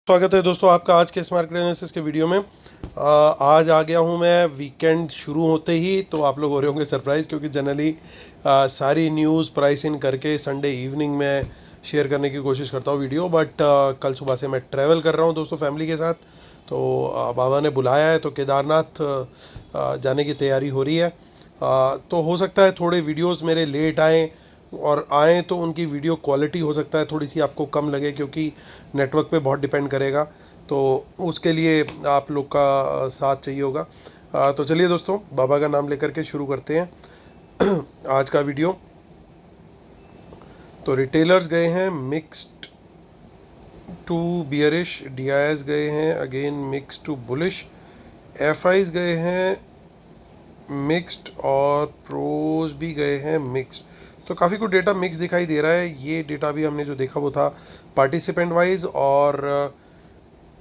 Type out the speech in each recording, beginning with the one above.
स्वागत है दोस्तों आपका आज के स्मार्ट एनालिसिस के वीडियो में। आज आ गया हूँ मैं वीकेंड शुरू होते ही, तो आप लोग हो रहे होंगे सरप्राइज़ क्योंकि जनरली सारी न्यूज़ प्राइस इन करके संडे इवनिंग में शेयर करने की कोशिश करता हूँ वीडियो। बट कल सुबह से मैं ट्रैवल कर रहा हूँ दोस्तों फैमिली के साथ, तो बाबा ने बुलाया है तो केदारनाथ जाने की तैयारी हो रही है। तो हो सकता है थोड़े वीडियोस मेरे लेट आएँ और आएँ तो उनकी वीडियो क्वालिटी हो सकता है थोड़ी सी आपको कम लगे, क्योंकि नेटवर्क पे बहुत डिपेंड करेगा। तो उसके लिए आप लोग का साथ चाहिए होगा। तो चलिए दोस्तों, बाबा का नाम लेकर के शुरू करते हैं आज का वीडियो। तो रिटेलर्स गए हैं मिक्स्ड टू बियरिश, डीआईएस गए हैं again mix to bullish, FIs गए हैं मिक्स्ड और प्रोज भी गए हैं मिक्स्ड। तो काफ़ी कुछ डेटा मिक्स दिखाई दे रहा है। ये डेटा भी हमने जो देखा वो था पार्टिसिपेंट वाइज, और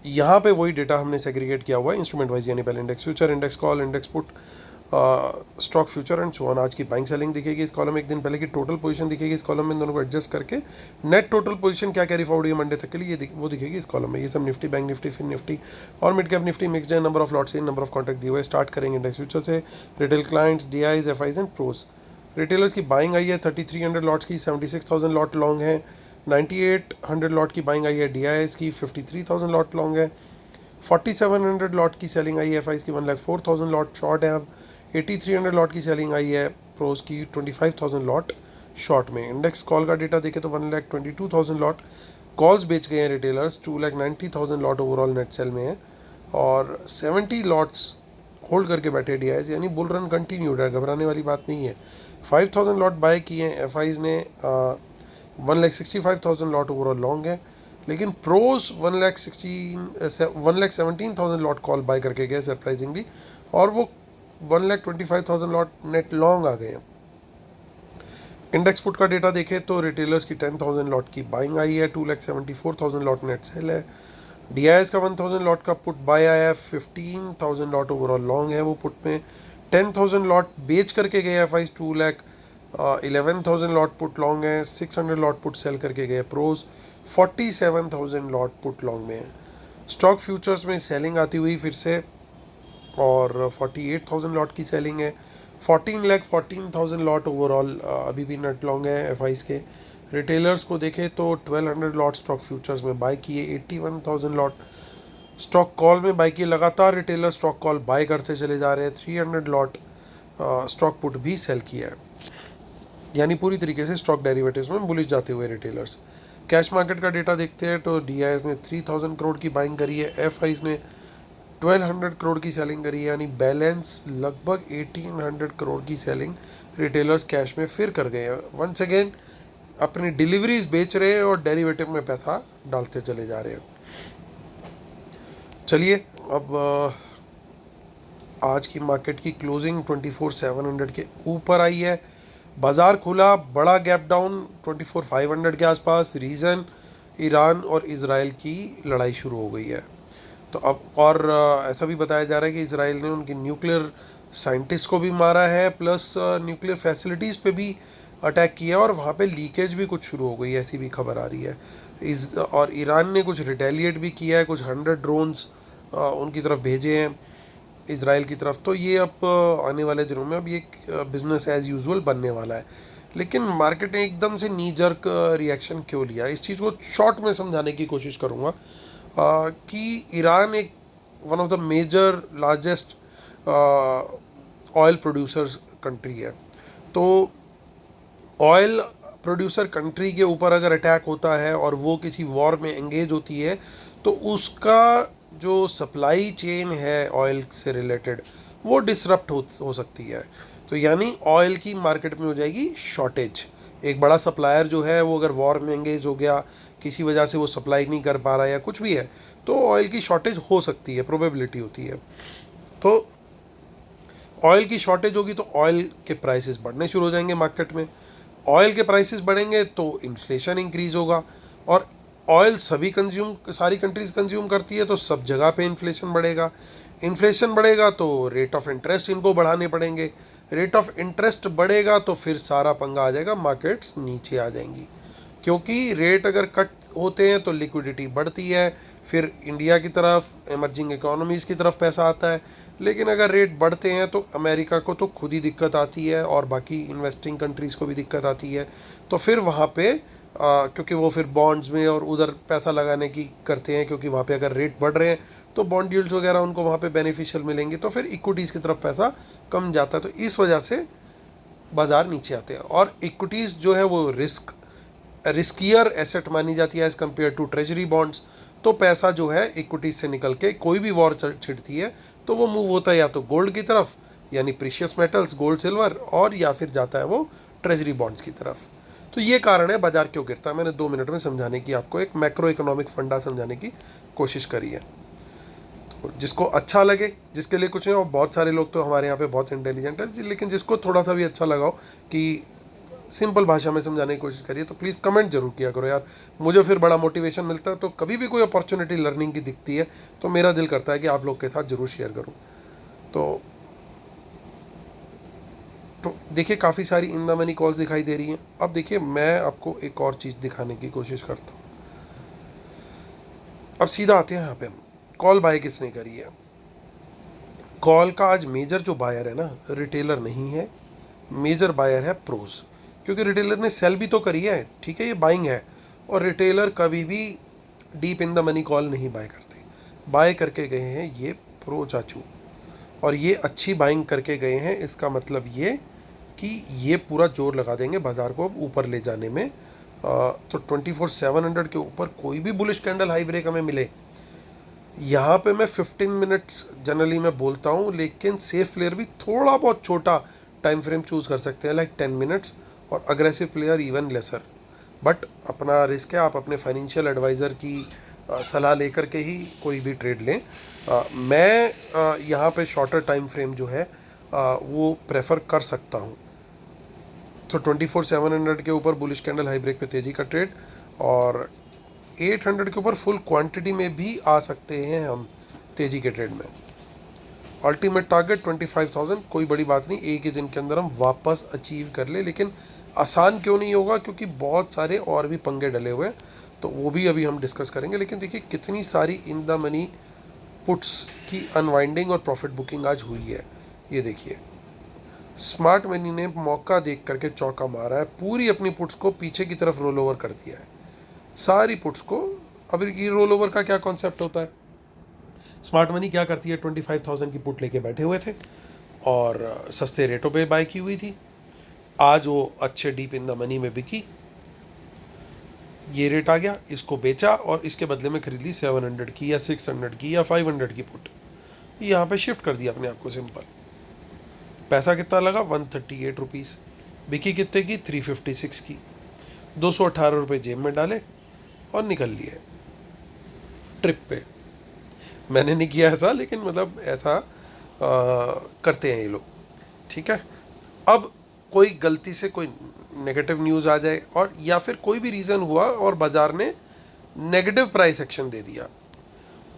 यहाँ पे वही डेटा हमने सेग्रीगेट किया हुआ है इंस्ट्रूमेंट वाइज, यानी पहले index future, index call, index put, stock future and so on. आज की बाइंग सेलिंग दिखेगी इस कॉलम में, एक दिन पहले की टोटल पोजीशन दिखेगी इस कॉलम में, इन दोनों को एडजस्ट करके नेट टोटल पोजीशन क्या कैरी फॉरवर्ड है मंडे तक के लिए वो दिखेगी इस कॉलम में। ये सब Nifty, bank Nifty, fin Nifty और मिड कैप निफ्टी मिक्सड है। Number of lots, number of contract दिए हुए। स्टार्ट करेंगे इंडेक्स फ्यूचर से। Retail clients, DIs, FIs and pros. Retailers की बाइंग आई है 3300 लॉट्स की, 76,000 लॉट लॉन्ग है। 9800 लॉट की बाइंग आई है डीआईएस की, 53,000 लॉट लॉन्ग है। 4700 लॉट की सेलिंग आई है एफ की, 1,04,000 लॉट शॉर्ट है। अब 8300 लॉट की सेलिंग आई है प्रोज की, 25,000 लॉट शॉर्ट में। इंडेक्स कॉल का डेटा देखें तो 1,22,000 लॉट कॉल्स बेच गए हैं retailers, 2,90,000 lot overall net cell में है, और 70 लॉट्स होल्ड करके बैठे डीआईएस, यानी बुल रन कंटिन्यूड है, घबराने वाली बात नहीं है। 5,000 लॉट बाय किए हैं एफ ने, 1,65,000 लॉट ओवरऑल लॉन्ग है। लेकिन प्रोज 1,17,000 लॉट कॉल बाय करके गए सरप्राइजिंगली, और वो 1,25,000 लॉट नेट लॉन्ग आ गए हैं। इंडेक्स पुट का डेटा देखें तो रिटेलर्स की 10,000 लॉट की बाइंग आई है, 2,74,000 लॉट नेट सेल है। डीआईएस का 1,000 लॉट का पुट बाय आया है, 15,000 लॉट ओवरऑल लॉन्ग है वो पुट में। 10,000 लॉट बेच करके गए F I, 2,11,000 lot put long है। 600 लॉट पुट सेल करके गए प्रोज, 47,000 लॉट पुट लॉन्ग में है। स्टॉक फ्यूचर्स में सेलिंग आती हुई फिर से, और 48,000 लॉट की सेलिंग है। 14,14,000 लॉट ओवरऑल अभी भी नेट लॉन्ग है एफ के। रिटेलर्स को देखें तो 1,200 लॉट स्टॉक फ्यूचर्स में बाय किए, 81,000 लॉट स्टॉक कॉल में बाय किए। लगातार रिटेलर स्टॉक कॉल बाय करते चले जा रहे हैं। 300 लॉट स्टॉक पुट भी सेल किया है, यानी पूरी तरीके से स्टॉक डेरिवेटिव्स में बुलिश जाते हुए रिटेलर्स। कैश मार्केट का डेटा देखते हैं तो डीआईएस ने 3,000 करोड़ की बाइंग करी है, एफआईज ने 1,200 करोड़ की सेलिंग करी है, यानी बैलेंस लगभग 1,800 करोड़ की सेलिंग रिटेलर्स कैश में फिर कर गए हैं। वंस अगेन अपनी डिलीवरीज बेच रहे हैं और डेरिवेटिव में पैसा डालते चले जा रहे हैं। चलिए अब आज की मार्केट की क्लोजिंग 24,700 के ऊपर आई है। बाज़ार खुला बड़ा गैप डाउन 24,500 के आसपास। रीज़न ईरान और इज़राइल की लड़ाई शुरू हो गई है। तो अब और ऐसा भी बताया जा रहा है कि इज़राइल ने उनकी न्यूक्लियर साइंटिस्ट को भी मारा है, प्लस न्यूक्लियर फैसिलिटीज़ पे भी अटैक किया, और वहाँ पे लीकेज भी कुछ शुरू हो गई है, ऐसी भी खबर आ रही है। और ईरान ने कुछ रिटेलिएट भी किया है, कुछ 100 ड्रोन्स उनकी तरफ भेजे हैं इज़राइल की तरफ। तो ये अब आने वाले दिनों में अब ये बिज़नेस एज़ यूजुअल बनने वाला है। लेकिन मार्केट ने एकदम से नी जर्क रिएक्शन क्यों लिया, इस चीज़ को शॉर्ट में समझाने की कोशिश करूँगा। कि ईरान एक one of the major largest oil producers country है। तो ऑयल प्रोड्यूसर कंट्री के ऊपर अगर अटैक होता है और वो किसी वॉर में एंगेज होती है, तो उसका जो सप्लाई चेन है ऑयल से रिलेटेड वो डिसरप्ट हो सकती है। तो यानी ऑयल की मार्केट में हो जाएगी शॉर्टेज। एक बड़ा सप्लायर जो है वो अगर वॉर में एंगेज हो गया, किसी वजह से वो सप्लाई नहीं कर पा रहा है या कुछ भी है, तो ऑयल की शॉर्टेज हो सकती है, प्रोबेबिलिटी होती है। तो ऑयल की शॉर्टेज होगी तो ऑयल के प्राइसेस बढ़ने शुरू हो जाएंगे मार्केट में। ऑयल के प्राइसेस बढ़ेंगे तो इन्फ्लेशन इंक्रीज़ होगा, और ऑयल सारी कंट्रीज कंज्यूम करती है, तो सब जगह पे इन्फ्लेशन बढ़ेगा। इन्फ्लेशन बढ़ेगा तो रेट ऑफ इंटरेस्ट इनको बढ़ाने पड़ेंगे। रेट ऑफ इंटरेस्ट बढ़ेगा तो फिर सारा पंगा आ जाएगा, मार्केट्स नीचे आ जाएंगी। क्योंकि रेट अगर कट होते हैं तो लिक्विडिटी बढ़ती है, फिर इंडिया की तरफ, एमर्जिंग इकोनॉमीज़ की तरफ पैसा आता है। लेकिन अगर रेट बढ़ते हैं तो अमेरिका को तो खुद ही दिक्कत आती है और बाकी इन्वेस्टिंग कंट्रीज़ को भी दिक्कत आती है। तो फिर वहाँ पे क्योंकि वो फिर बॉन्ड्स में और उधर पैसा लगाने की करते हैं, क्योंकि वहाँ पे अगर रेट बढ़ रहे हैं तो बॉन्ड यील्ड्स वगैरह उनको वहाँ पे बेनिफिशियल मिलेंगे, तो फिर इक्विटीज़ की तरफ पैसा कम जाता है। तो इस वजह से बाज़ार नीचे आते हैं। और इक्विटीज़ जो है वो रिस्कियर एसेट मानी जाती है as compare to treasury bonds. तो पैसा जो है इक्विटीज से निकल के, कोई भी वॉर छिड़ती है तो वो मूव होता है या तो गोल्ड की तरफ, यानी प्रीशियस मेटल्स गोल्ड सिल्वर, और या फिर जाता है वो ट्रेजरी बॉन्ड्स की तरफ। तो ये कारण है बाजार क्यों गिरता है। मैंने 2 मिनट में समझाने की, आपको एक मैक्रो इकोनॉमिक फंडा समझाने की कोशिश करी है। तो जिसको अच्छा लगे, जिसके लिए कुछ नहीं, और बहुत सारे लोग तो हमारे यहाँ पे बहुत इंटेलिजेंट है, लेकिन जिसको थोड़ा सा भी अच्छा लगा हो कि सिंपल भाषा में समझाने की कोशिश करिए, तो प्लीज़ कमेंट जरूर किया करो यार, मुझे फिर बड़ा मोटिवेशन मिलता है। तो कभी भी कोई अपॉर्चुनिटी लर्निंग की दिखती है तो मेरा दिल करता है कि आप लोग के साथ ज़रूर शेयर करूं। तो देखिए काफ़ी सारी इन द मनी कॉल्स दिखाई दे रही हैं। अब देखिए मैं आपको एक और चीज़ दिखाने की कोशिश करता हूँ। अब सीधा आते हैं यहाँ पे, हम कॉल बाय किसने करी है। कॉल का आज मेजर जो बायर है ना, रिटेलर नहीं है, मेजर बायर है प्रोज। क्योंकि रिटेलर ने सेल भी तो करी है, ठीक है, ये बाइंग है। और रिटेलर कभी भी deep in the money call नहीं बाय करते, बाय करके गए हैं ये प्रो चाचू, और ये अच्छी बाइंग करके गए हैं। इसका मतलब ये कि ये पूरा जोर लगा देंगे बाज़ार को अब ऊपर ले जाने में। तो 24,700 के ऊपर कोई भी बुलिश कैंडल हाई ब्रेक हमें मिले, यहाँ पे मैं 15 मिनट्स जनरली मैं बोलता हूँ, लेकिन सेफ प्लेयर भी थोड़ा बहुत छोटा टाइम फ्रेम चूज़ कर सकते हैं, लाइक 10 मिनट्स, और aggressive player even laser. But अपना रिस्क है, आप अपने फाइनेंशियल एडवाइज़र की सलाह लेकर के ही कोई भी ट्रेड लें। मैं यहाँ पे शॉर्टर टाइम फ्रेम जो है वो प्रेफर कर सकता हूँ। तो 24,700 के ऊपर बुलिश कैंडल हाई ब्रेक पे तेज़ी का ट्रेड, और 800 के ऊपर फुल क्वांटिटी में भी आ सकते हैं हम तेज़ी के ट्रेड में। अल्टीमेट टारगेट 25,000, कोई बड़ी बात नहीं, एक ही दिन के अंदर हम वापस अचीव कर ले। लेकिन आसान क्यों नहीं होगा, क्योंकि बहुत सारे और भी पंगे डले हुए हैं, तो वो भी अभी हम डिस्कस करेंगे। लेकिन देखिए कितनी सारी इन द मनी पुट्स की अनवाइंडिंग और प्रॉफिट बुकिंग आज हुई है। ये देखिए स्मार्ट मनी ने मौका देख करके चौका मारा है, पूरी अपनी पुट्स को पीछे की तरफ रोल ओवर कर दिया है, सारी पुट्स को। अब ये रोल ओवर का क्या कॉन्सेप्ट होता है, स्मार्ट मनी क्या करती है, 25,000 की पुट लेके बैठे हुए थे और सस्ते रेटों पे बाय की हुई थी। आज वो अच्छे डीप इन द मनी में बिकी, ये रेट आ गया, इसको बेचा और इसके बदले में खरीद ली 700 की या 600 की या 500 की पुट। यहाँ पे शिफ्ट कर दिया अपने आप को, सिंपल। पैसा कितना लगा, 138 रुपीज़। बिकी कितने की, 356 की। 218 रुपये जेब में डाले और निकल लिए ट्रिप पे। मैंने नहीं किया ऐसा, लेकिन मतलब ऐसा करते हैं ये लोग, ठीक है। अब कोई गलती से कोई नेगेटिव न्यूज़ आ जाए, और या फिर कोई भी रीज़न हुआ और बाज़ार ने नेगेटिव प्राइस एक्शन दे दिया,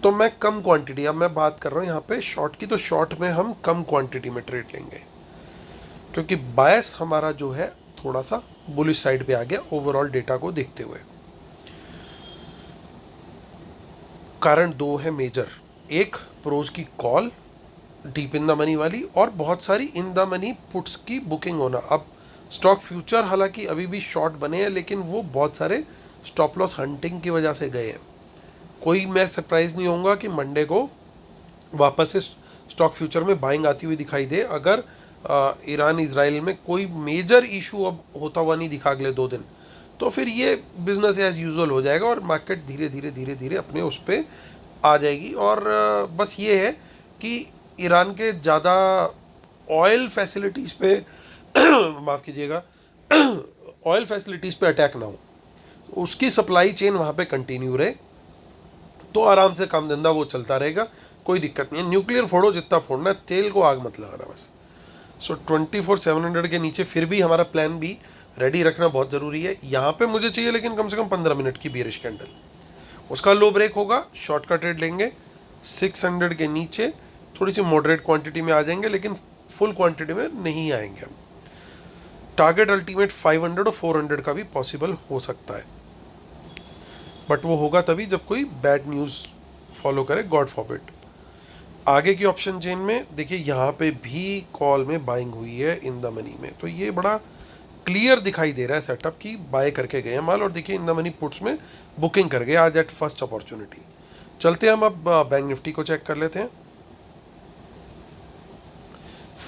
तो मैं कम क्वांटिटी, अब मैं बात कर रहा हूँ यहाँ पे शॉर्ट की, तो शॉर्ट में हम कम क्वांटिटी में ट्रेड लेंगे, क्योंकि बायस हमारा जो है थोड़ा सा बुलिश साइड पे आ गया ओवरऑल डेटा को देखते हुए। कारण दो है मेजर, एक प्रोज की call deep in the money वाली, और बहुत सारी इन द मनी पुट्स की बुकिंग होना। अब स्टॉक फ्यूचर हालांकि अभी भी शॉर्ट बने हैं, लेकिन वो बहुत सारे स्टॉप लॉस हंटिंग की वजह से गए हैं। कोई मैं सरप्राइज़ नहीं होऊंगा कि मंडे को वापस से स्टॉक फ्यूचर में बाइंग आती हुई दिखाई दे, अगर ईरान इजराइल में कोई मेजर इशू अब होता हुआ नहीं दिखा अगले 2 दिन, तो फिर ये बिजनेस एज यूजुअल हो जाएगा और मार्केट धीरे धीरे धीरे धीरे अपने उस पर आ जाएगी। और बस ये है कि ईरान के ज़्यादा ऑयल फैसिलिटीज़ पे माफ़ कीजिएगा ऑयल फैसिलिटीज़ पे अटैक ना हो, उसकी सप्लाई चेन वहाँ पे कंटिन्यू रहे, तो आराम से काम धंधा वो चलता रहेगा, कोई दिक्कत नहीं है। न्यूक्लियर फोड़ो जितना फोड़ना है, तेल को आग मत लगाना बस। सो 24,700 के नीचे फिर भी हमारा प्लान बी रेडी रखना बहुत ज़रूरी है। यहाँ पे मुझे चाहिए लेकिन कम से कम 15 मिनट की बियरिश कैंडल, उसका लो ब्रेक होगा, शॉर्ट का ट्रेड लेंगे। 600 के नीचे थोड़ी सी मॉडरेट क्वांटिटी में आ जाएंगे, लेकिन फुल क्वांटिटी में नहीं आएंगे हम। टारगेट अल्टीमेट 500 और 400 का भी पॉसिबल हो सकता है, बट वो होगा तभी जब कोई बैड न्यूज़ फॉलो करे, गॉड फॉरबिड। आगे की ऑप्शन चेन में देखिए यहाँ पे भी कॉल में बाइंग हुई है इन द मनी में, तो ये बड़ा क्लियर दिखाई दे रहा है सेटअप की बाय करके गए हैं माल, और देखिए इन द मनी पुट्स में बुकिंग कर गए आज एट फर्स्ट अपॉर्चुनिटी। चलते हैं हम अब बैंक निफ्टी को चेक कर लेते हैं।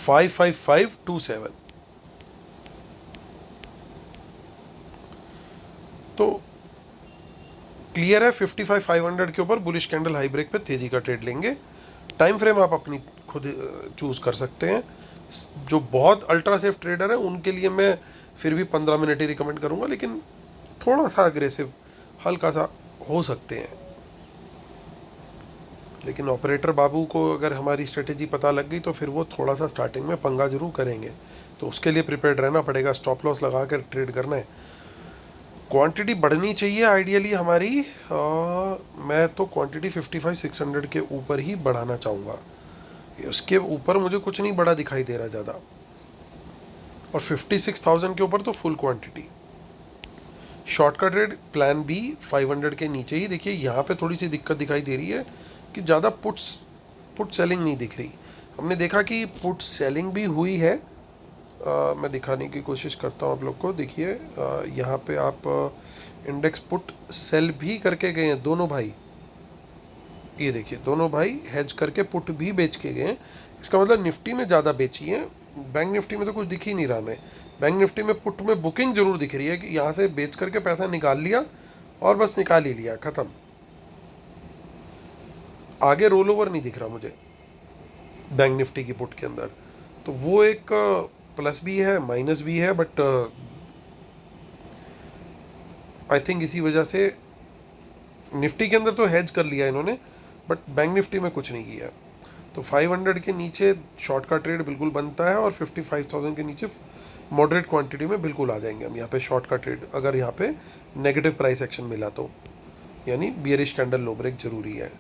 55527, तो क्लियर है 55,500 के ऊपर बुलिश कैंडल हाई ब्रेक पे तेजी का ट्रेड लेंगे। टाइम फ्रेम आप अपनी खुद चूज़ कर सकते हैं। जो बहुत अल्ट्रा सेफ ट्रेडर है उनके लिए मैं फिर भी 15 मिनट ही रिकमेंड करूंगा, लेकिन थोड़ा सा अग्रेसिव हल्का सा हो सकते हैं। लेकिन ऑपरेटर बाबू को अगर हमारी स्ट्रेटेजी पता लग गई तो फिर वो थोड़ा सा स्टार्टिंग में पंगा जरूर करेंगे, तो उसके लिए प्रिपेयर्ड रहना पड़ेगा। स्टॉप लॉस लगा कर ट्रेड करना है। क्वांटिटी बढ़नी चाहिए आइडियली हमारी, मैं तो क्वांटिटी 55,600 के ऊपर ही बढ़ाना चाहूँगा। उसके ऊपर मुझे कुछ नहीं बड़ा दिखाई दे रहा ज़्यादा, और 56,000 के ऊपर तो फुल क्वांटिटी। शॉर्ट का ट्रेड प्लान बी 500 के नीचे ही। देखिए यहाँ पे थोड़ी सी दिक्कत दिखाई दे रही है कि ज़्यादा पुट सेलिंग नहीं दिख रही। हमने देखा कि पुट सेलिंग भी हुई है। मैं दिखाने की कोशिश करता हूँ आप लोग को। देखिए यहाँ पे आप इंडेक्स पुट सेल भी करके गए हैं दोनों भाई। ये देखिए दोनों भाई हेज करके पुट भी बेच के गए हैं। इसका मतलब निफ्टी में ज़्यादा बेची है, बैंक निफ्टी में तो कुछ दिख ही नहीं रहा। मैं बैंक निफ्टी में पुट में बुकिंग जरूर दिख रही है कि यहाँ से बेच करके पैसा निकाल लिया और बस निकाल ही लिया, ख़त्म। आगे रोल ओवर नहीं दिख रहा मुझे बैंक निफ्टी की पुट के अंदर, तो वो एक प्लस भी है माइनस भी है, बट आई थिंक इसी वजह से निफ्टी के अंदर तो हेज कर लिया इन्होंने, बट बैंक निफ्टी में कुछ नहीं किया। तो 500 के नीचे शॉर्ट का ट्रेड बिल्कुल बनता है, और 55,000 के नीचे मॉडरेट क्वांटिटी में बिल्कुल आ जाएंगे हम यहाँ पे शॉर्ट का ट्रेड, अगर यहाँ पे नेगेटिव प्राइस एक्शन मिला तो, यानी बियरिश कैंडल लो ब्रेक जरूरी है।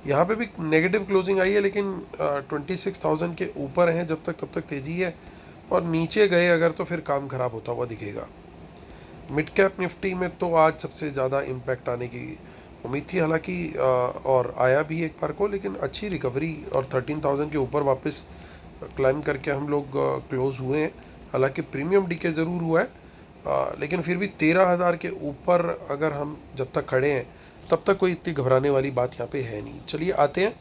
यहाँ पे भी नेगेटिव क्लोजिंग आई है, लेकिन 26,000 के ऊपर हैं जब तक तब तक तेज़ी है, और नीचे गए अगर तो फिर काम ख़राब होता हुआ दिखेगा। मिड कैप निफ्टी में तो आज सबसे ज़्यादा इम्पैक्ट आने की उम्मीद थी हालांकि, और आया भी एक बार को, लेकिन अच्छी रिकवरी और 13,000 के ऊपर वापस क्लाइम करके हम लोग क्लोज़ हुए हैं। हालांकि प्रीमियम डीके ज़रूर हुआ है, लेकिन फिर भी 13,000 के ऊपर अगर हम जब तक खड़े हैं तब तक कोई इतनी घबराने वाली बात यहाँ पे है नहीं। चलिए आते हैं।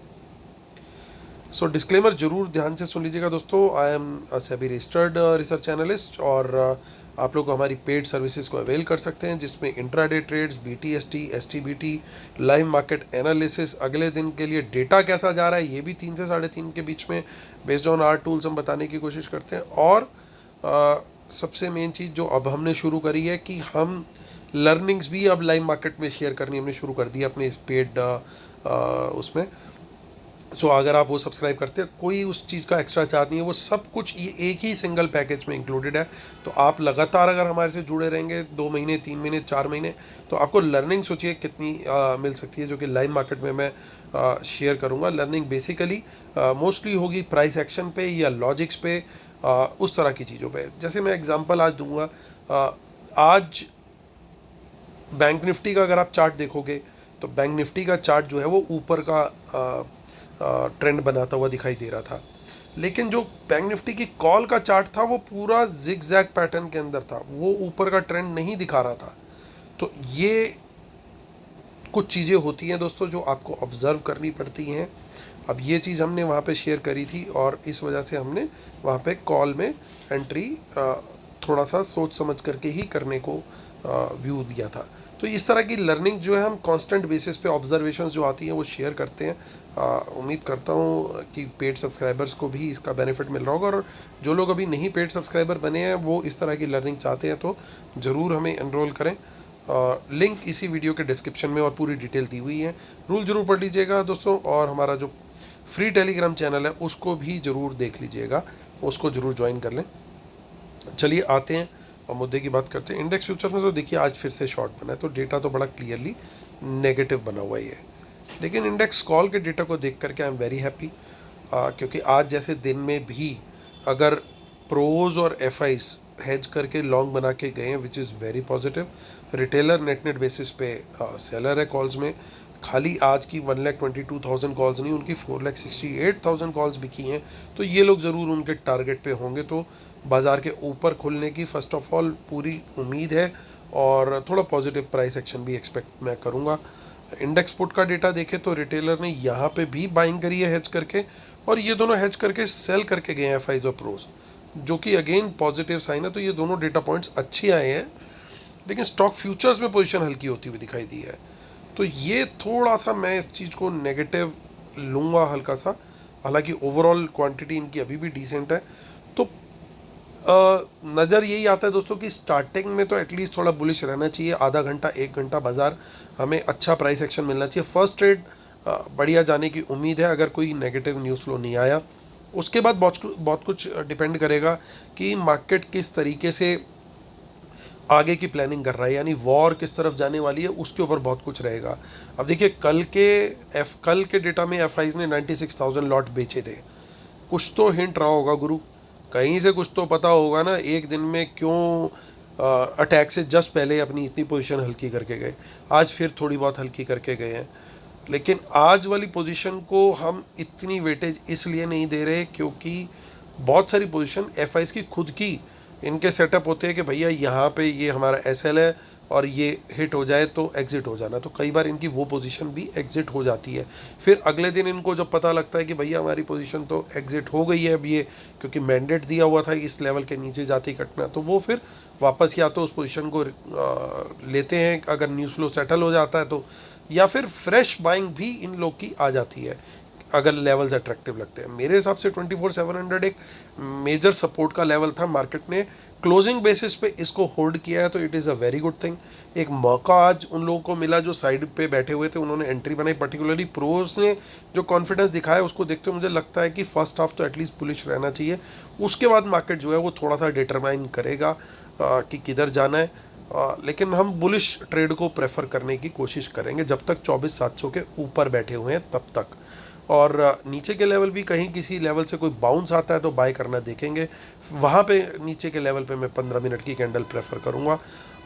सो डिस्क्लेमर जरूर ध्यान से सुन लीजिएगा दोस्तों। I am SEBI registered research analyst, और आप लोग हमारी पेड सर्विसेज को अवेल कर सकते हैं, जिसमें intraday trades, BTST, STBT, live market analysis, अगले दिन के लिए डेटा कैसा जा रहा है ये भी 3 से 3:30 के बीच में बेस्ड ऑन आर टूल्स हम बताने की कोशिश करते हैं। और सबसे मेन चीज़ जो अब हमने शुरू करी है कि हम लर्निंग्स भी अब लाइव मार्केट में शेयर करनी हमने शुरू कर दी अपने इस पेड उसमें। सो अगर आप वो सब्सक्राइब करते हैं, कोई उस चीज़ का एक्स्ट्रा चार्ज नहीं है, वो सब कुछ ये एक ही सिंगल पैकेज में इंक्लूडेड है। तो आप लगातार अगर हमारे से जुड़े रहेंगे 2 महीने, 3 महीने, 4 महीने, तो आपको लर्निंग सोचिए कितनी मिल सकती है, जो कि लाइव मार्केट में मैं शेयर करूँगा। लर्निंग बेसिकली मोस्टली होगी प्राइस एक्शन पे या लॉजिक्स पे, उस तरह की चीज़ों पे। जैसे मैं एग्जांपल आज दूंगा, आज बैंक निफ्टी का अगर आप चार्ट देखोगे तो बैंक निफ्टी का चार्ट जो है वो ऊपर का ट्रेंड बनाता हुआ दिखाई दे रहा था, लेकिन जो बैंक निफ्टी की कॉल का चार्ट था वो पूरा जिगजैग पैटर्न के अंदर था, वो ऊपर का ट्रेंड नहीं दिखा रहा था। तो ये कुछ चीज़ें होती हैं दोस्तों जो आपको ऑब्ज़र्व करनी पड़ती हैं। अब ये चीज़ हमने वहाँ पे शेयर करी थी, और इस वजह से हमने वहाँ पे कॉल में एंट्री थोड़ा सा सोच समझ करके ही करने को व्यू दिया था। तो इस तरह की लर्निंग जो है हम कांस्टेंट बेसिस पे ऑब्जर्वेशंस जो आती हैं वो शेयर करते हैं। उम्मीद करता हूँ कि पेड सब्सक्राइबर्स को भी इसका बेनिफिट मिल रहा होगा, और जो लोग अभी नहीं पेड सब्सक्राइबर बने हैं वो इस तरह की लर्निंग चाहते हैं तो ज़रूर हमें एनरोल करें। लिंक इसी वीडियो के डिस्क्रिप्शन में और पूरी डिटेल दी हुई है। रूल ज़रूर पढ़ लीजिएगा दोस्तों, और हमारा जो फ्री टेलीग्राम चैनल है उसको भी ज़रूर देख लीजिएगा, उसको ज़रूर ज्वाइन कर लें। चलिए आते हैं और मुद्दे की बात करते हैं। इंडेक्स फ्यूचर में तो देखिए आज फिर से शॉर्ट बना है, तो डेटा तो बड़ा क्लियरली नेगेटिव बना हुआ ही है, लेकिन इंडेक्स कॉल के डेटा को देख करके आई एम वेरी हैप्पी, क्योंकि आज जैसे दिन में भी अगर प्रोज और एफआईस हेज करके लॉन्ग बना के गए हैं, which is very positive. Retailer net basis पे सेलर है कॉल्स में, खाली आज की 1,22,000 कॉल्स नहीं, उनकी 4,68,000 कॉल्स बिकी हैं। तो ये लोग ज़रूर उनके टारगेट पे होंगे। तो बाज़ार के ऊपर खुलने की फ़र्स्ट ऑफ ऑल पूरी उम्मीद है, और थोड़ा पॉजिटिव प्राइस एक्शन भी एक्सपेक्ट मैं करूँगा। इंडेक्स पुट का डेटा देखें तो रिटेलर ने यहाँ पे भी बाइंग करी है हेज करके, और ये दोनों हेज करके सेल करके गए हैं एफआईज और प्रोज, जो कि अगेन पॉजिटिव साइन है। तो ये दोनों डेटा पॉइंट्स अच्छे आए हैं, लेकिन स्टॉक फ्यूचर्स में पोजीशन हल्की होती हुई दिखाई दी है। तो ये थोड़ा सा मैं इस चीज़ को नेगेटिव लूँगा हल्का सा, हालांकि ओवरऑल क्वांटिटी इनकी अभी भी डिसेंट है। तो नज़र यही आता है दोस्तों कि स्टार्टिंग में तो एटलीस्ट थोड़ा बुलिश रहना चाहिए, आधा घंटा 1 घंटा बाज़ार हमें अच्छा प्राइस एक्शन मिलना चाहिए। फर्स्ट ट्रेड बढ़िया जाने की उम्मीद है अगर कोई नेगेटिव न्यूज़ फ्लो नहीं आया। उसके बाद बहुत कुछ डिपेंड करेगा कि मार्केट किस तरीके से आगे की प्लानिंग कर रहा है, यानी वॉर किस तरफ जाने वाली है, उसके ऊपर बहुत कुछ रहेगा। अब देखिए कल के डेटा में एफआईज ने 96,000 लॉट बेचे थे। कुछ तो हिंट रहा होगा गुरु, कहीं से कुछ तो पता होगा ना एक दिन में क्यों अटैक से जस्ट पहले अपनी इतनी पोजीशन हल्की करके गए, आज फिर थोड़ी बहुत हल्की करके गए हैं। लेकिन आज वाली पोजीशन को हम इतनी वेटेज इसलिए नहीं दे रहे क्योंकि बहुत सारी पोजीशन एफआईज की खुद की इनके सेटअप होते हैं कि भैया यहाँ पे ये हमारा एसएल है और ये हिट हो जाए तो एग्ज़िट हो जाना। तो कई बार इनकी वो पोजीशन भी एग्ज़िट हो जाती है। फिर अगले दिन इनको जब पता लगता है कि भैया हमारी पोजीशन तो एग्ज़िट हो गई है अब ये, क्योंकि मैंडेट दिया हुआ था इस लेवल के नीचे जाती कटना, तो वो फिर वापस या तो उस पोजीशन को लेते हैं अगर न्यूज़ फ्लो सेटल हो जाता है तो, या फिर फ्रेश बाइंग भी इन लोग की आ जाती है अगर लेवल्स अट्रैक्टिव लगते हैं। मेरे हिसाब से 24,700 एक मेजर सपोर्ट का लेवल था। मार्केट ने क्लोजिंग बेसिस पे इसको होल्ड किया है तो it is a very good thing. एक मौका आज उन लोगों को मिला जो साइड पे बैठे हुए थे, उन्होंने एंट्री बनाई। पर्टिकुलरली प्रोज ने जो कॉन्फिडेंस दिखाया उसको देखते हुए मुझे लगता है कि फर्स्ट हाफ तो एटलीस्ट बुलिश रहना चाहिए। उसके बाद मार्केट जो है वो थोड़ा सा डिटरमाइन करेगा कि किधर जाना है। लेकिन हम बुलिश ट्रेड को प्रेफर करने की कोशिश करेंगे जब तक 24,700 के ऊपर बैठे हुए हैं तब तक। और नीचे के लेवल भी कहीं किसी लेवल से कोई बाउंस आता है तो बाय करना देखेंगे। वहाँ पे नीचे के लेवल पे मैं 15 मिनट की कैंडल प्रेफर करूँगा।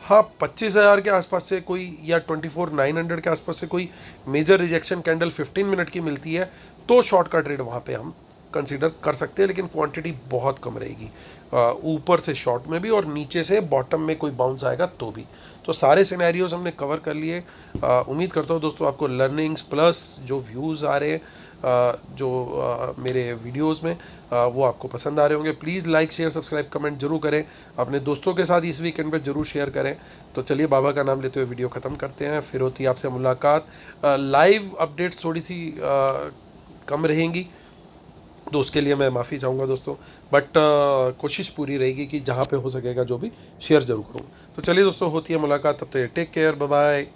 हाँ, 25,000 के आसपास से कोई या 24,900 के आसपास से कोई मेजर रिजेक्शन कैंडल 15 मिनट की मिलती है तो शॉर्ट का ट्रेड वहाँ पे हम कंसीडर कर सकते हैं, लेकिन क्वांटिटी बहुत कम रहेगी ऊपर से शॉर्ट में भी और नीचे से बॉटम में कोई बाउंस आएगा तो भी। तो सारे सिनेरियोज हमने कवर कर लिए। उम्मीद करता हूँ दोस्तों आपको लर्निंग्स प्लस जो व्यूज़ आ रहे हैं मेरे वीडियोस में वो आपको पसंद आ रहे होंगे। Please like share subscribe comment जरूर करें, अपने दोस्तों के साथ इस वीकेंड पे जरूर शेयर करें। तो चलिए बाबा का नाम लेते हुए वीडियो ख़त्म करते हैं, फिर होती है आपसे मुलाकात। लाइव अपडेट्स थोड़ी सी कम रहेंगी तो उसके लिए मैं माफ़ी चाहूँगा दोस्तों, बट कोशिश पूरी रहेगी कि जहाँ पे हो सकेगा जो भी शेयर जरूर करूँ। तो चलिए दोस्तों, होती है मुलाकात, तब तक टेक केयर, बाय बाय।